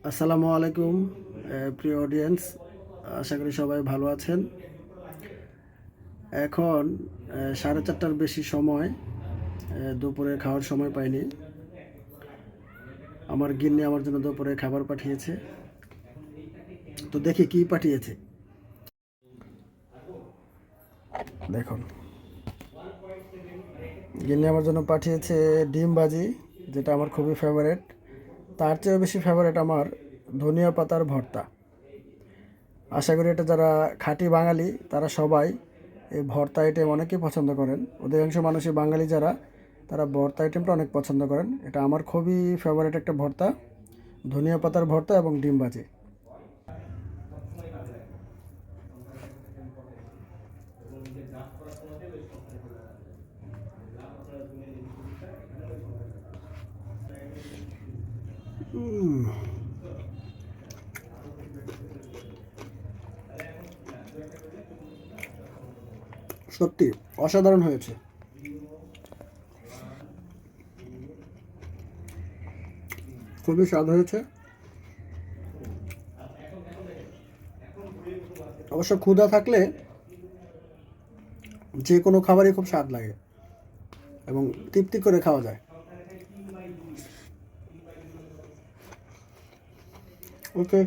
আসসালামু আলাইকুম প্রিয় অডিয়েন্স, আশা করি সবাই ভালো আছেন। এখন 4:30টার বেশি সময়, দুপুরে খাওয়ার সময় পাইনি। আমার গিন্নি আমার জন্য দুপুরে খাবার পাঠিয়েছে, তো দেখি কি পাঠিয়েছে। দেখুন, গিন্নি আমার জন্য পাঠিয়েছে ডিম ভাজি, যেটা আমার খুবই ফেভারেট। তার চেয়েও বেশি ফেভারেট আমার ধনিয়া পাতার ভর্তা। আশা করি এটা যারা খাঁটি বাঙালি তারা সবাই এই ভর্তা আইটেম অনেকেই পছন্দ করেন। অধিকাংশ মানুষই বাঙালি যারা, তারা ভর্তা আইটেমটা অনেক পছন্দ করেন। এটা আমার খুবই ফেভারিট একটা ভর্তা, ধনিয়া পাতার ভর্তা এবং ডিম ভাজি। সত্যি অসাধারণ হয়েছে। খুবই স্বাদ হয়েছে। অবশ্য ক্ষুধা থাকলে যে কোনো খাবারই খুব স্বাদ লাগে এবং তৃপ্তি করে খাওয়া যায়। ওকে।